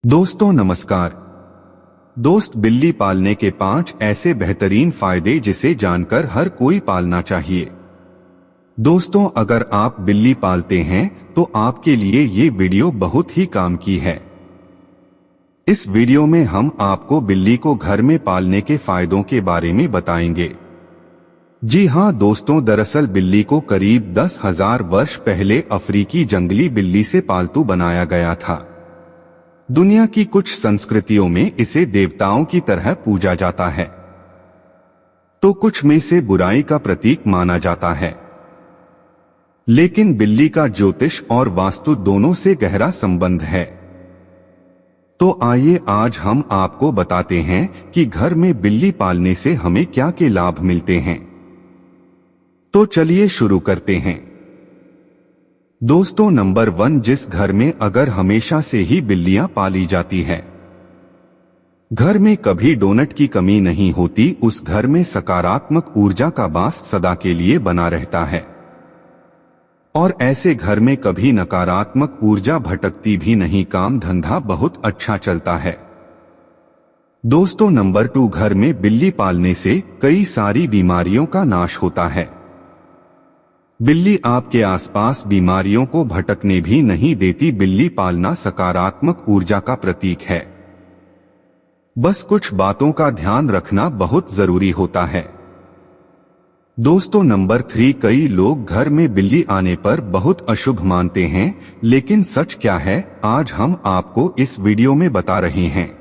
दोस्तों नमस्कार। दोस्त, बिल्ली पालने के 5 ऐसे बेहतरीन फायदे जिसे जानकर हर कोई पालना चाहिए। दोस्तों, अगर आप बिल्ली पालते हैं तो आपके लिए ये वीडियो बहुत ही काम की है। इस वीडियो में हम आपको बिल्ली को घर में पालने के फायदों के बारे में बताएंगे। जी हां दोस्तों, दरअसल बिल्ली को करीब 10,000 वर्ष पहले अफ्रीकी जंगली बिल्ली से पालतू बनाया गया था। दुनिया की कुछ संस्कृतियों में इसे देवताओं की तरह पूजा जाता है, तो कुछ में से बुराई का प्रतीक माना जाता है। लेकिन बिल्ली का ज्योतिष और वास्तु दोनों से गहरा संबंध है। तो आइए आज हम आपको बताते हैं कि घर में बिल्ली पालने से हमें क्या क्या लाभ मिलते हैं। तो चलिए शुरू करते हैं। दोस्तों, नंबर 1, जिस घर में अगर हमेशा से ही बिल्लियां पाली जाती है, घर में कभी डोनट की कमी नहीं होती। उस घर में सकारात्मक ऊर्जा का वास सदा के लिए बना रहता है और ऐसे घर में कभी नकारात्मक ऊर्जा भटकती भी नहीं। काम धंधा बहुत अच्छा चलता है। दोस्तों, नंबर 2, घर में बिल्ली पालने से कई सारी बीमारियों का नाश होता है। बिल्ली आपके आसपास बीमारियों को भटकने भी नहीं देती। बिल्ली पालना सकारात्मक ऊर्जा का प्रतीक है। बस कुछ बातों का ध्यान रखना बहुत जरूरी होता है। दोस्तों, नंबर 3, कई लोग घर में बिल्ली आने पर बहुत अशुभ मानते हैं, लेकिन सच क्या है आज हम आपको इस वीडियो में बता रहे हैं।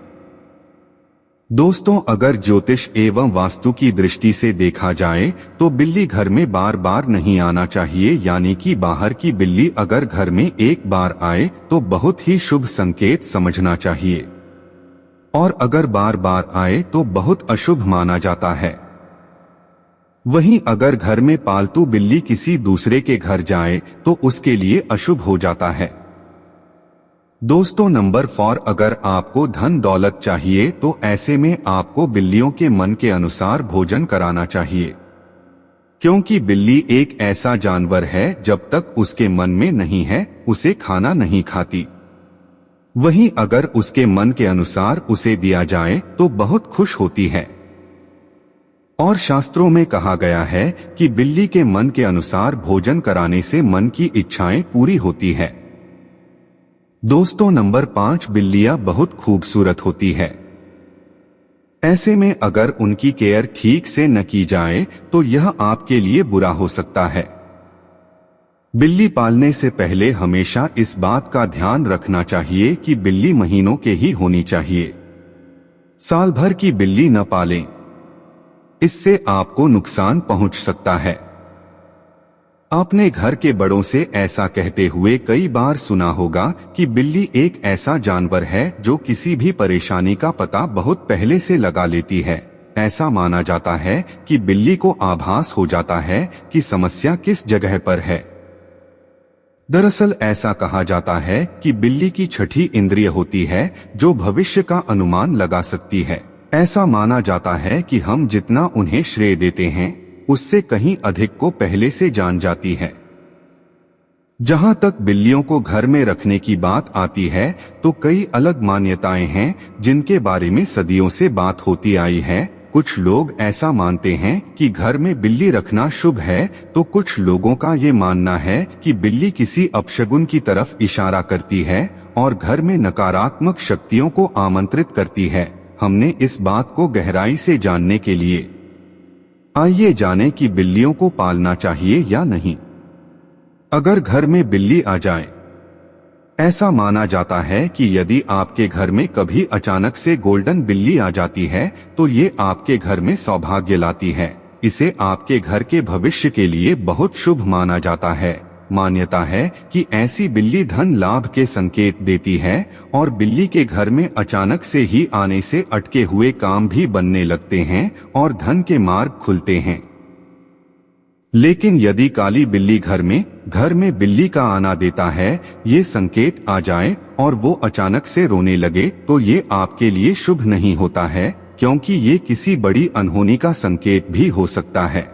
दोस्तों, अगर ज्योतिष एवं वास्तु की दृष्टि से देखा जाए तो बिल्ली घर में बार बार नहीं आना चाहिए। यानी कि बाहर की बिल्ली अगर घर में एक बार आए तो बहुत ही शुभ संकेत समझना चाहिए, और अगर बार बार आए तो बहुत अशुभ माना जाता है। वहीं अगर घर में पालतू बिल्ली किसी दूसरे के घर जाए तो उसके लिए अशुभ हो जाता है। दोस्तों, नंबर 4, अगर आपको धन दौलत चाहिए तो ऐसे में आपको बिल्लियों के मन के अनुसार भोजन कराना चाहिए, क्योंकि बिल्ली एक ऐसा जानवर है जब तक उसके मन में नहीं है उसे खाना नहीं खाती। वहीं अगर उसके मन के अनुसार उसे दिया जाए तो बहुत खुश होती है। और शास्त्रों में कहा गया है कि बिल्ली के मन के अनुसार भोजन कराने से मन की इच्छाएं पूरी होती है। दोस्तों, नंबर 5, बिल्लियां बहुत खूबसूरत होती है। ऐसे में अगर उनकी केयर ठीक से न की जाए तो यह आपके लिए बुरा हो सकता है। बिल्ली पालने से पहले हमेशा इस बात का ध्यान रखना चाहिए कि बिल्ली महीनों के ही होनी चाहिए। साल भर की बिल्ली न पालें, इससे आपको नुकसान पहुंच सकता है। आपने घर के बड़ों से ऐसा कहते हुए कई बार सुना होगा कि बिल्ली एक ऐसा जानवर है जो किसी भी परेशानी का पता बहुत पहले से लगा लेती है। ऐसा माना जाता है कि बिल्ली को आभास हो जाता है कि समस्या किस जगह पर है। दरअसल ऐसा कहा जाता है कि बिल्ली की छठी इंद्रिय होती है जो भविष्य का अनुमान लगा सकती है। ऐसा माना जाता है कि हम जितना उन्हें श्रेय देते हैं उससे कहीं अधिक को पहले से जान जाती है। जहां तक बिल्लियों को घर में रखने की बात आती है तो कई अलग मान्यताएं हैं जिनके बारे में सदियों से बात होती आई है। कुछ लोग ऐसा मानते हैं कि घर में बिल्ली रखना शुभ है, तो कुछ लोगों का ये मानना है कि बिल्ली किसी अपशगुन की तरफ इशारा करती है और घर में नकारात्मक शक्तियों को आमंत्रित करती है। हमने इस बात को गहराई से जानने के लिए आइए जानें कि बिल्लियों को पालना चाहिए या नहीं। अगर घर में बिल्ली आ जाए, ऐसा माना जाता है कि यदि आपके घर में कभी अचानक से गोल्डन बिल्ली आ जाती है तो ये आपके घर में सौभाग्य लाती है। इसे आपके घर के भविष्य के लिए बहुत शुभ माना जाता है। मान्यता है कि ऐसी बिल्ली धन लाभ के संकेत देती है और बिल्ली के घर में अचानक से ही आने से अटके हुए काम भी बनने लगते हैं और धन के मार्ग खुलते हैं। लेकिन यदि काली बिल्ली घर में बिल्ली का आना देता है, ये संकेत आ जाए और वो अचानक से रोने लगे तो ये आपके लिए शुभ नहीं होता है, क्योंकि ये किसी बड़ी अनहोनी का संकेत भी हो सकता है।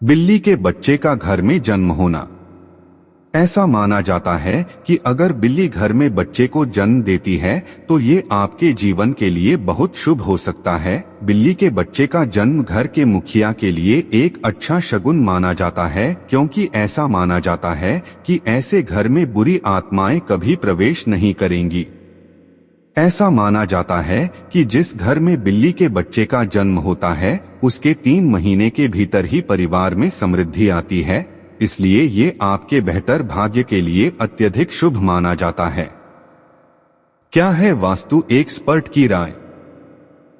बिल्ली के बच्चे का घर में जन्म होना, ऐसा माना जाता है कि अगर बिल्ली घर में बच्चे को जन्म देती है तो ये आपके जीवन के लिए बहुत शुभ हो सकता है। बिल्ली के बच्चे का जन्म घर के मुखिया के लिए एक अच्छा शगुन माना जाता है, क्योंकि ऐसा माना जाता है कि ऐसे घर में बुरी आत्माएं कभी प्रवेश नहीं करेंगी। ऐसा माना जाता है कि जिस घर में बिल्ली के बच्चे का जन्म होता है उसके 3 महीने के भीतर ही परिवार में समृद्धि आती है, इसलिए ये आपके बेहतर भाग्य के लिए अत्यधिक शुभ माना जाता है। क्या है वास्तु एक्सपर्ट की राय?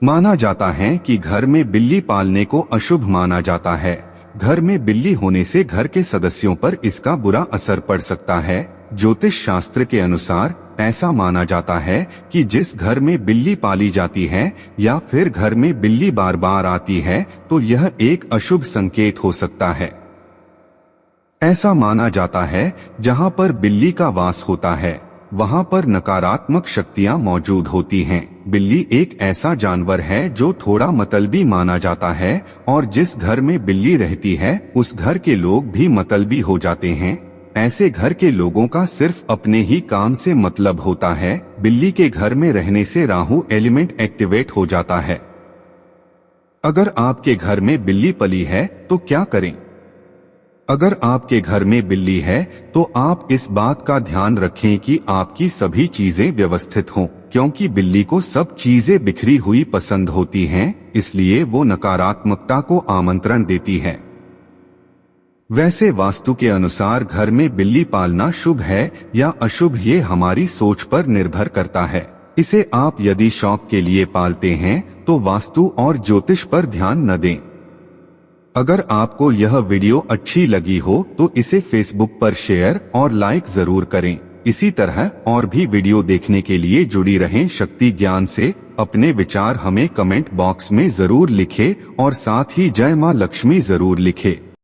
माना जाता है कि घर में बिल्ली पालने को अशुभ माना जाता है। घर में बिल्ली होने से घर के सदस्यों पर इसका बुरा असर पड़ सकता है। ज्योतिष शास्त्र के अनुसार ऐसा माना जाता है कि जिस घर में बिल्ली पाली जाती है या फिर घर में बिल्ली बार बार आती है तो यह एक अशुभ संकेत हो सकता है। ऐसा माना जाता है जहां पर बिल्ली का वास होता है वहां पर नकारात्मक शक्तियां मौजूद होती हैं। बिल्ली एक ऐसा जानवर है जो थोड़ा मतलबी माना जाता है और जिस घर में बिल्ली रहती है उस घर के लोग भी मतलबी हो जाते हैं। ऐसे घर के लोगों का सिर्फ अपने ही काम से मतलब होता है। बिल्ली के घर में रहने से राहु एलिमेंट एक्टिवेट हो जाता है। अगर आपके घर में बिल्ली पली है तो क्या करें? अगर आपके घर में बिल्ली है तो आप इस बात का ध्यान रखें कि आपकी सभी चीजें व्यवस्थित हों, क्योंकि बिल्ली को सब चीजें बिखरी हुई पसंद होती हैं, इसलिए वो नकारात्मकता को आमंत्रण देती है। वैसे वास्तु के अनुसार घर में बिल्ली पालना शुभ है या अशुभ ये हमारी सोच पर निर्भर करता है। इसे आप यदि शौक के लिए पालते हैं तो वास्तु और ज्योतिष पर ध्यान न दें। अगर आपको यह वीडियो अच्छी लगी हो तो इसे फेसबुक पर शेयर और लाइक जरूर करें। इसी तरह और भी वीडियो देखने के लिए जुड़ी रहें शक्ति ज्ञान से। अपने विचार हमें कमेंट बॉक्स में जरूर लिखें और साथ ही जय मां लक्ष्मी जरूर लिखें।